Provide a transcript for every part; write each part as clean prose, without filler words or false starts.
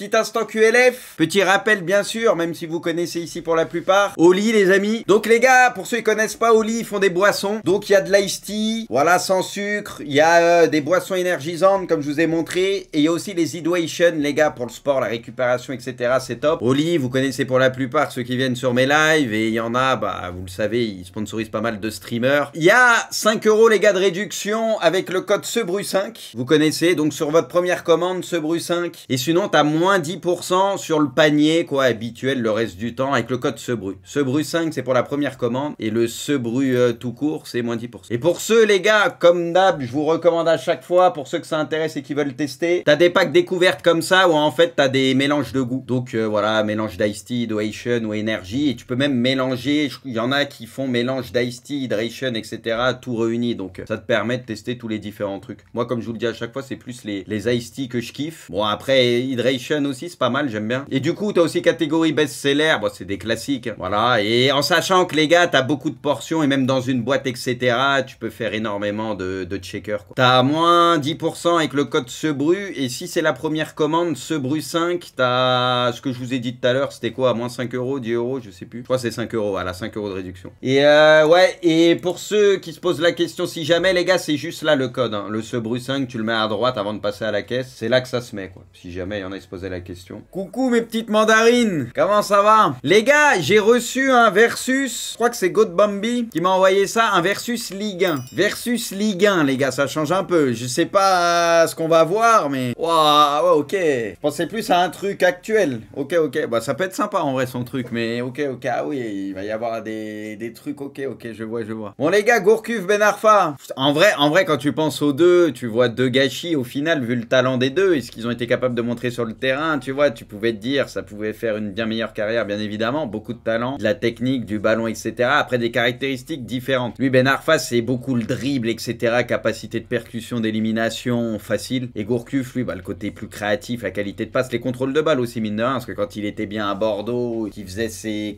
Petit instant QLF. Petit rappel bien sûr, même si vous connaissez ici pour la plupart. Oli les amis. Donc les gars, pour ceux qui connaissent pas Oli, ils font des boissons. Donc il y a de l'ice tea, voilà, sans sucre. Il y a des boissons énergisantes comme je vous ai montré. Et il y a aussi les Hydration les gars pour le sport, la récupération, etc. C'est top. Oli, vous connaissez pour la plupart ceux qui viennent sur mes lives. Et il y en a, bah vous le savez, ils sponsorisent pas mal de streamers. Il y a 5 € les gars de réduction avec le code SEBRU5. Vous connaissez, donc sur votre première commande, SEBRU5. Et sinon, t'as moins 10% sur le panier, quoi, habituel le reste du temps avec le code SEBRU. SEBRU5, c'est pour la première commande. Et le SEBRU tout court, c'est moins 10%. Et pour ceux, les gars, comme d'hab, je vous recommande à chaque fois, pour ceux que ça intéresse et qui veulent tester, t'as des packs découvertes comme ça où en fait, t'as des mélanges de goût. Donc voilà, mélange d'ice tea, hydration ou énergie. Et tu peux même mélanger, il y en a qui font mélange d'ice tea, hydration, etc. tout réuni. Donc ça te permet de tester tous les différents trucs. Moi, comme je vous le dis à chaque fois, c'est plus les ice tea que je kiffe. Bon, après, hydration aussi, c'est pas mal, j'aime bien. Et du coup, t'as aussi catégorie best-seller. Bon, c'est des classiques. Voilà. Et en sachant que les gars, t'as beaucoup de portions et même dans une boîte, etc., tu peux faire énormément de checkers. T'as moins 10% avec le code SEBRU. Et si c'est la première commande, SEBRU5, t'as ce que je vous ai dit tout à l'heure, c'était quoi? Moins 5 €, 10 €, je sais plus. Je crois que c'est 5 €. Voilà, 5 € de réduction. Et ouais, et pour ceux qui se posent la question, si jamais, les gars, c'est juste là le code. Hein. Le SEBRU5, tu le mets à droite avant de passer à la caisse. C'est là que ça se met, quoi. Si jamais il y en a qui se posaient la question. Coucou mes petites mandarines. Comment ça va? Les gars, j'ai reçu un versus. Je crois que c'est GoatBambi qui m'a envoyé ça. Un versus Ligue 1. Versus Ligue 1, les gars, ça change un peu. Je sais pas ce qu'on va voir, mais. Waouh, ouais, ok. Je pensais plus à un truc actuel. Ok, ok. Bah, ça peut être sympa en vrai son truc, mais ok, ok. Ah oui, il va y avoir des trucs. Ok, ok, je vois, je vois. Bon, les gars, Gourcuff, Ben Arfa. En vrai, quand tu penses aux deux, tu vois deux gâchis au final, vu le talent des deux et ce qu'ils ont été capables de montrer sur le terrain. Tu vois, tu pouvais te dire, ça pouvait faire une bien meilleure carrière, bien évidemment. Beaucoup de talent, de la technique, du ballon, etc. Après, des caractéristiques différentes. Lui, Ben Arfa, c'est beaucoup le dribble, etc. Capacité de percussion, d'élimination facile. Et Gourcuff, lui, bah, le côté plus créatif, la qualité de passe, les contrôles de balle aussi, mine de rien. Parce que quand il était bien à Bordeaux, qu'il faisait ses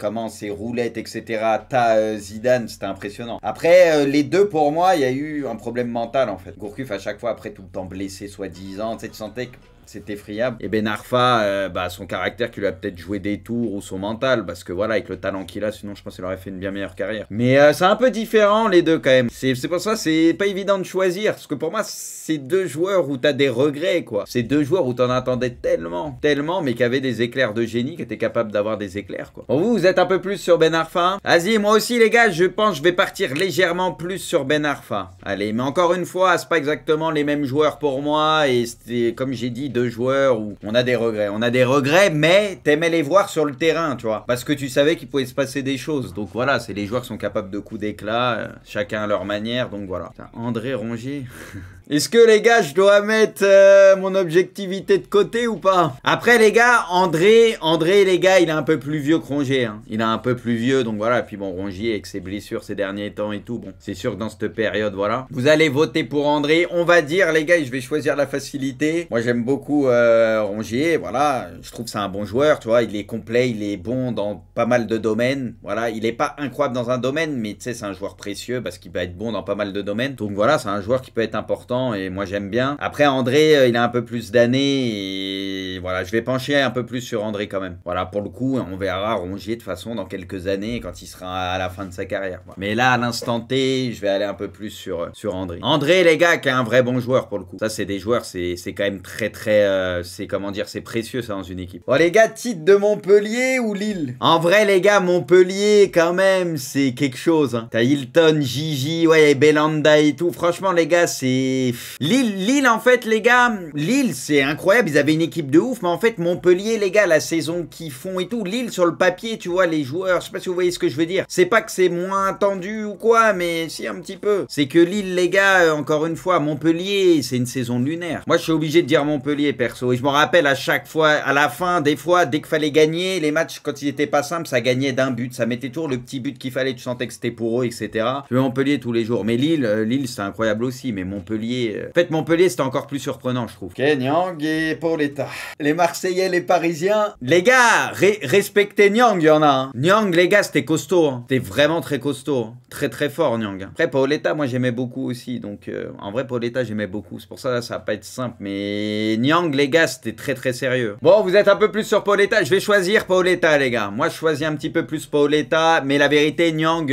roulettes, etc. Zidane, c'était impressionnant. Après, les deux, pour moi, il y a eu un problème mental, en fait. Gourcuff, à chaque fois, après, tout le temps blessé, soi-disant, tu sais, tu sentais que c'était effrayable. Et Ben Arfa, bah, son caractère qui lui a peut-être joué des tours ou son mental, parce que voilà, avec le talent qu'il a, sinon je pense qu'il aurait fait une bien meilleure carrière. Mais c'est un peu différent les deux quand même. C'est pour ça, c'est pas évident de choisir, parce que pour moi, c'est deux joueurs où t'as des regrets, quoi. C'est deux joueurs où t'en attendais tellement, mais qui avaient des éclairs de génie, qui étaient capables d'avoir des éclairs, quoi. Bon, vous êtes un peu plus sur Ben Arfa. Vas-y, moi aussi les gars, je pense que je vais partir légèrement plus sur Ben Arfa. Allez, mais encore une fois, c'est pas exactement les mêmes joueurs pour moi, et c'était, comme j'ai dit, deux joueurs où on a des regrets. On a des regrets, mais t'aimais les voir sur le terrain, tu vois. Parce que tu savais qu'il pouvait se passer des choses. Donc voilà, c'est les joueurs qui sont capables de coups d'éclat, chacun à leur manière. Donc voilà. André Rongier. Est-ce que les gars, je dois mettre mon objectivité de côté ou pas? Après les gars, André les gars, il est un peu plus vieux que Rongier. Hein. Il est un peu plus vieux, donc voilà. Puis bon, Rongier avec ses blessures ces derniers temps et tout, bon, c'est sûr que dans cette période, voilà. Vous allez voter pour André. On va dire les gars, je vais choisir la facilité. Moi j'aime beaucoup Rongier, voilà. Je trouve que c'est un bon joueur, tu vois. Il est complet, il est bon dans pas mal de domaines. Voilà, il est pas incroyable dans un domaine, mais tu sais, c'est un joueur précieux parce qu'il va être bon dans pas mal de domaines. Donc voilà, c'est un joueur qui peut être important. Et moi j'aime bien. Après André, il a un peu plus d'années et voilà, je vais pencher un peu plus sur André quand même. Voilà, pour le coup, on verra Rongier de toute façon dans quelques années quand il sera à la fin de sa carrière. Voilà. Mais là, à l'instant T, je vais aller un peu plus sur André. André, les gars, qui est un vrai bon joueur pour le coup. Ça, c'est des joueurs, c'est quand même très, c'est comment dire, c'est précieux ça dans une équipe. Bon les gars, titre de Montpellier ou Lille? En vrai, les gars, Montpellier quand même, c'est quelque chose. Hein. T'as Hilton, Gigi, ouais, et Belanda et tout. Franchement, les gars, c'est Lille en fait les gars, Lille c'est incroyable, ils avaient une équipe de ouf, mais en fait Montpellier les gars, la saison qu'ils font et tout, Lille sur le papier, tu vois, les joueurs, je sais pas si vous voyez ce que je veux dire, c'est pas que c'est moins tendu ou quoi, mais si un petit peu, c'est que Lille les gars, encore une fois, Montpellier c'est une saison lunaire. Moi je suis obligé de dire Montpellier perso, et je me rappelle à chaque fois, à la fin, des fois, dès qu'il fallait gagner, les matchs quand ils étaient pas simples, ça gagnait d'un but, ça mettait toujours le petit but qu'il fallait, tu sentais que c'était pour eux, etc. Je veux Montpellier tous les jours, mais Lille c'est incroyable aussi, mais Montpellier Montpellier. En fait, Montpellier, c'était encore plus surprenant, je trouve. Ok, Nyang et Paoletta. Les Marseillais, les Parisiens. Les gars, respectez Nyang, il y en a. Hein. Nyang, les gars, c'était costaud. Hein. C'était vraiment très costaud. Hein. Très très fort, Nyang. Après, Paoletta, moi, j'aimais beaucoup aussi. Donc, en vrai, Paoletta, j'aimais beaucoup. C'est pour ça, là, ça va pas être simple. Mais Nyang, les gars, c'était très très sérieux. Bon, vous êtes un peu plus sur Paoletta. Je vais choisir Paoletta, les gars. Moi, je choisis un petit peu plus Paoletta. Mais la vérité, Nyang,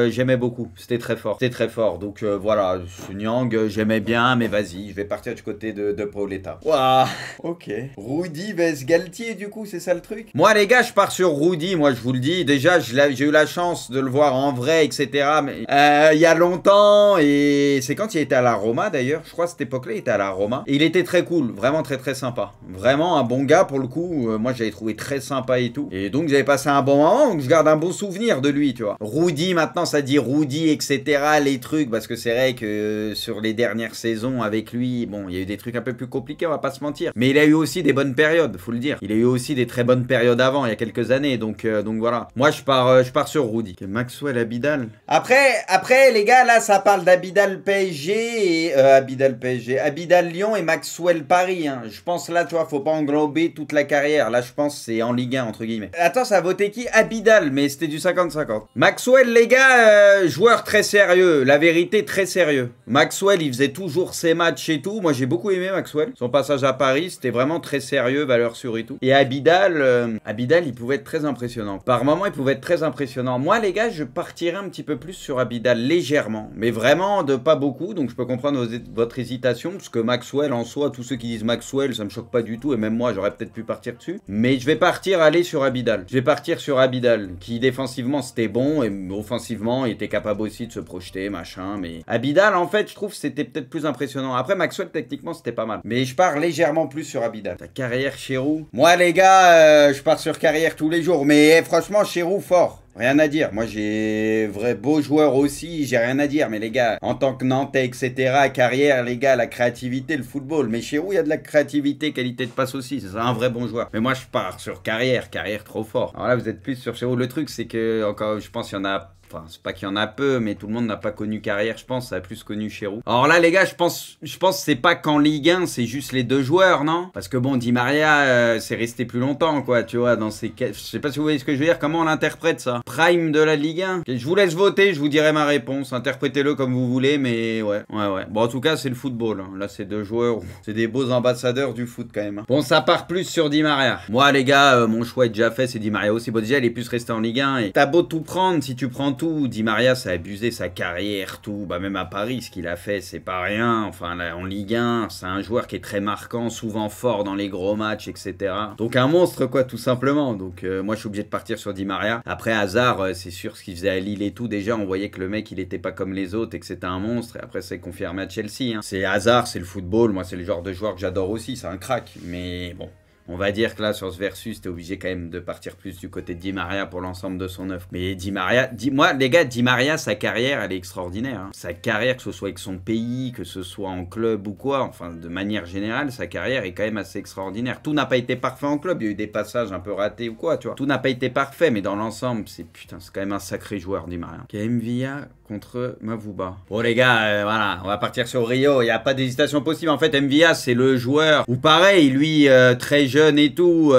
j'aimais beaucoup. C'était très fort. C'était très fort. Donc, voilà. Nyang, j'aimais bien. Mais vas-y, je vais partir du côté de Paoletta. Waouh. Ok. Rudy vs Galtier, du coup, c'est ça le truc? Moi, les gars, je pars sur Rudy. Moi, je vous le dis. Déjà, j'ai eu la chance de le voir en vrai, etc. Mais il y a longtemps. Et c'est quand il était à la Roma, d'ailleurs. Je crois à cette époque-là, il était à la Roma. Et il était très cool. Vraiment très très sympa. Vraiment un bon gars, pour le coup. Moi, j'avais trouvé très sympa et tout. Et donc, j'avais passé un bon moment. Donc, je garde un bon souvenir de lui, tu vois. Rudy, maintenant, ça dit Rudy, etc. Les trucs. Parce que c'est vrai que sur les dernières saisons avec lui, bon, il y a eu des trucs un peu plus compliqués, on va pas se mentir. Mais il a eu aussi des bonnes périodes, faut le dire. Il a eu aussi des très bonnes périodes avant, il y a quelques années. Donc voilà. Moi, je pars sur Rudy. Maxwell Abidal. Après, les gars, là, ça parle d'Abidal PSG et Abidal Lyon et Maxwell Paris. Hein. Je pense là, tu vois, faut pas englober toute la carrière. Là, je pense c'est en Ligue 1 entre guillemets. Attends, ça a voté qui? Abidal, mais c'était du 50-50. Maxwell, les gars, joueur très sérieux. La vérité, très sérieux. Maxwell, il faisait toujours ses matchs et tout. Moi, j'ai beaucoup aimé Maxwell. Son passage à Paris, c'était vraiment très sérieux, valeur sûre et tout. Et Abidal, il pouvait être très impressionnant. Par moments, il pouvait être très impressionnant. Moi, les gars, je partirais un petit peu plus sur Abidal, légèrement. Mais vraiment, de pas beaucoup. Donc, je peux comprendre votre hésitation. Parce que Maxwell, en soi, tous ceux qui disent Maxwell, ça me choque pas du tout. Et même moi, j'aurais peut-être pu partir dessus. Mais je vais aller sur Abidal. Je vais partir sur Abidal, qui défensivement, c'était bon. Et offensivement, il était capable aussi de se projeter, machin. Mais Abidal, en fait, je trouve que c'était peut-être plus impressionnant. Après, Maxwell, techniquement, c'était pas mal. Mais je pars légèrement plus sur Abidal. Ta carrière, Chérou. Moi, les gars, je pars sur carrière tous les jours. Mais franchement, Chérou, fort. Rien à dire. Moi, j'ai vrai beau joueur aussi. J'ai rien à dire. Mais les gars, en tant que Nantais, etc., carrière, les gars, la créativité, le football. Mais Chérou, il y a de la créativité, qualité de passe aussi. C'est un vrai bon joueur. Mais moi, je pars sur carrière. Carrière trop fort. Alors là, vous êtes plus sur Chérou. Le truc, c'est que, encore, je pense qu'il y en a... Enfin, c'est pas qu'il y en a peu, mais tout le monde n'a pas connu carrière, je pense. Ça a plus connu Chérou. Alors là, les gars, je pense que c'est pas qu'en Ligue 1, c'est juste les deux joueurs, non? Parce que bon, Di Maria, c'est resté plus longtemps, quoi, tu vois, dans ces... Je sais pas si vous voyez ce que je veux dire, comment on l'interprète, ça? Prime de la Ligue 1. Je vous laisse voter, je vous dirai ma réponse. Interprétez-le comme vous voulez, mais ouais. Bon, en tout cas, c'est le football. Hein. Là, c'est deux joueurs, c'est des beaux ambassadeurs du foot, quand même. Hein. Bon, ça part plus sur Di Maria. Moi, les gars, mon choix est déjà fait, c'est Di Maria aussi. Bon, déjà, il est plus resté en Ligue 1. Et t'as beau tout prendre, si tu prends tout, Di Maria, ça a abusé sa carrière, tout, bah même à Paris, ce qu'il a fait, c'est pas rien, enfin là, en Ligue 1, c'est un joueur qui est très marquant, souvent fort dans les gros matchs, etc. Donc un monstre, quoi, tout simplement, donc moi je suis obligé de partir sur Di Maria. Après Hazard, c'est sûr, ce qu'il faisait à Lille et tout, déjà, on voyait que le mec, il était pas comme les autres et que c'était un monstre, et après c'est confirmé à Chelsea, hein. C'est Hazard, c'est le football, moi c'est le genre de joueur que j'adore aussi, c'est un crack, mais bon... On va dire que là, sur ce versus, t'es obligé quand même de partir plus du côté de Di Maria pour l'ensemble de son œuvre. Mais Di Maria, moi, les gars, Di Maria, sa carrière, elle est extraordinaire. Hein. Sa carrière, que ce soit avec son pays, que ce soit en club ou quoi, enfin, de manière générale, sa carrière est quand même assez extraordinaire. Tout n'a pas été parfait en club, il y a eu des passages un peu ratés ou quoi, tu vois. Tout n'a pas été parfait, mais dans l'ensemble, c'est quand même un sacré joueur, Di Maria. Mvia contre Mavouba. Bon, les gars, voilà, on va partir sur Rio, il n'y a pas d'hésitation possible. En fait, Mvia, c'est le joueur, ou pareil, lui, très jeune et tout,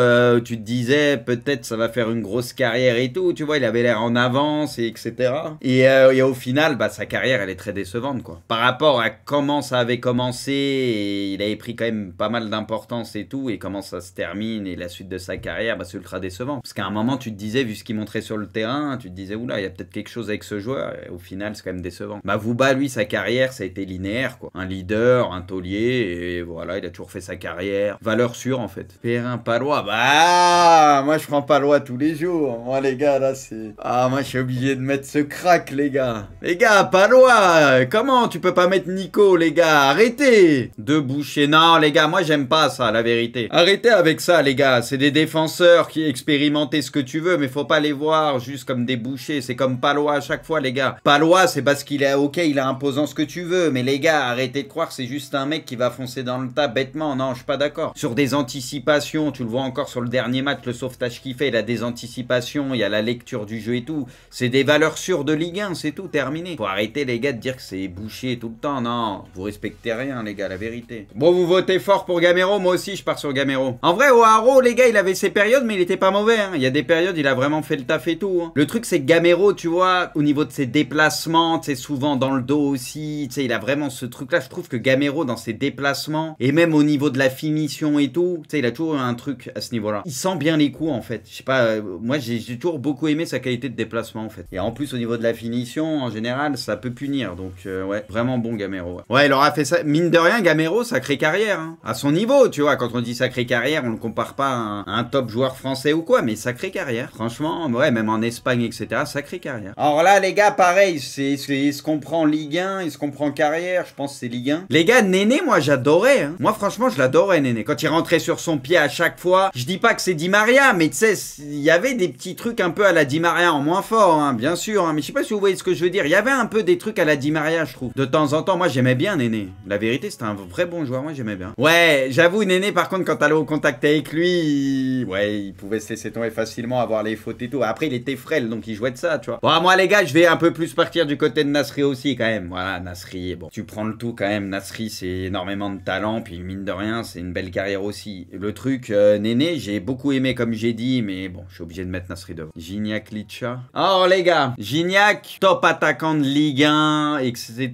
tu te disais peut-être ça va faire une grosse carrière et tout, tu vois, il avait l'air en avance et etc. Et au final, bah, sa carrière elle est très décevante quoi. Par rapport à comment ça avait commencé, et il avait pris quand même pas mal d'importance et tout, et comment ça se termine et la suite de sa carrière, bah, c'est ultra décevant. Parce qu'à un moment tu te disais, vu ce qu'il montrait sur le terrain, tu te disais oula, il y a peut-être quelque chose avec ce joueur, et au final c'est quand même décevant. Mavouba, lui, sa carrière ça a été linéaire quoi. Un leader, un taulier, et voilà, il a toujours fait sa carrière. Valeur sûre en fait. Perrin Palois, bah moi je prends Palois tous les jours. Moi les gars là c'est... Ah moi je suis obligé de mettre ce crack les gars. Les gars, Palois, comment tu peux pas mettre Nico les gars? Arrêtez de boucher. Non les gars, moi j'aime pas ça la vérité. Arrêtez avec ça les gars. C'est des défenseurs qui expérimentent ce que tu veux, mais faut pas les voir juste comme des bouchers. C'est comme Palois à chaque fois les gars. Palois c'est parce qu'il est ok, il est imposant ce que tu veux, mais les gars arrêtez de croire que c'est juste un mec qui va foncer dans le tas bêtement. Non, je suis pas d'accord. Sur des anticipations anticipation, tu le vois encore sur le dernier match, le sauvetage qu'il fait, il a des anticipations, il y a la lecture du jeu et tout. C'est des valeurs sûres de Ligue 1, c'est tout, terminé. Faut arrêter les gars de dire que c'est bouché tout le temps, non. Vous respectez rien les gars, la vérité. Bon, vous votez fort pour Gamero, moi aussi je pars sur Gamero. En vrai, au Haro, les gars, il avait ses périodes, mais il était pas mauvais. Hein. Il y a des périodes, il a vraiment fait le taf et tout. Hein. Le truc, c'est que Gamero, tu vois, au niveau de ses déplacements, tu sais, souvent dans le dos aussi, tu sais, il a vraiment ce truc-là. Je trouve que Gamero, dans ses déplacements, et même au niveau de la finition et tout, tu sais, il a toujours un truc à ce niveau-là. Il sent bien les coups, en fait. Je sais pas, moi, j'ai toujours beaucoup aimé sa qualité de déplacement, en fait. Et en plus, au niveau de la finition, en général, ça peut punir. Donc, ouais, vraiment bon Gamero. Ouais, il aura fait ça. Mine de rien, Gamero, sacrée carrière. Hein. À son niveau, tu vois, quand on dit sacrée carrière, on le compare pas à un top joueur français ou quoi, mais sacrée carrière. Franchement, ouais, même en Espagne, etc., sacrée carrière. Alors là, les gars, pareil, est-ce qu'on prend Ligue 1, est-ce qu'on prend carrière? Je pense que c'est Ligue 1. Les gars, Néné, moi, j'adorais. Hein. Moi, franchement, je l'adorais, Néné. Quand il rentrait sur son pied à chaque fois, je dis pas que c'est Di Maria, mais tu sais, il y avait des petits trucs un peu à la Di Maria en moins fort, hein, bien sûr. Hein, mais je sais pas si vous voyez ce que je veux dire. Il y avait un peu des trucs à la Di Maria, je trouve. De temps en temps, moi, j'aimais bien Néné. La vérité, c'était un vrai bon joueur. Moi, j'aimais bien. Ouais, j'avoue, Néné, par contre, quand t'allais au contact avec lui, ouais, il pouvait se laisser tomber facilement, avoir les fautes et tout. Après, il était frêle, donc il jouait de ça, tu vois. Bon, moi, les gars, je vais un peu plus partir du côté de Nasri aussi, quand même. Voilà, Nasri, bon, tu prends le tout quand même. Nasri, c'est énormément de talent, puis mine de rien, c'est une belle carrière aussi. Le truc, Néné, j'ai beaucoup aimé, comme j'ai dit, mais bon, je suis obligé de mettre Nasri devant. Gignac, Litcha. Alors, les gars, Gignac, top attaquant de Ligue 1, etc.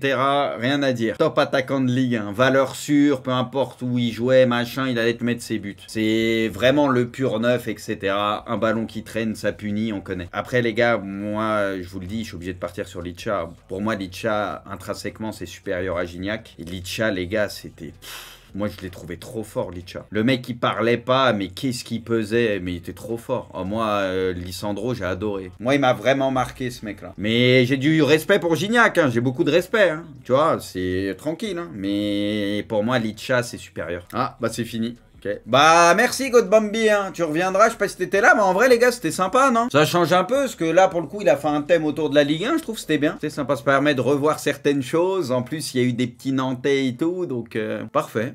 Rien à dire. Top attaquant de Ligue 1. Valeur sûre, peu importe où il jouait, machin, il allait te mettre ses buts. C'est vraiment le pur neuf, etc. Un ballon qui traîne, ça punit, on connaît. Après, les gars, moi, je vous le dis, je suis obligé de partir sur Litcha. Pour moi, Litcha, intrinsèquement, c'est supérieur à Gignac. Et Litcha, les gars, c'était... Moi, je l'ai trouvé trop fort, Litcha. Le mec, il parlait pas, mais qu'est-ce qu'il pesait? Mais il était trop fort. Oh, moi, Lisandro, j'ai adoré. Moi, il m'a vraiment marqué, ce mec-là. Mais j'ai du respect pour Gignac, hein. J'ai beaucoup de respect, hein. Tu vois, c'est tranquille, hein. Mais pour moi, Litcha, c'est supérieur. Ah, bah c'est fini. Okay. Bah merci Godbambi, hein. Tu reviendras, je sais pas si t'étais là, mais en vrai les gars c'était sympa, non? Ça change un peu, parce que là pour le coup il a fait un thème autour de la Ligue 1, je trouve que c'était bien. C'est sympa, ça permet de revoir certaines choses, en plus il y a eu des petits Nantais et tout, donc parfait.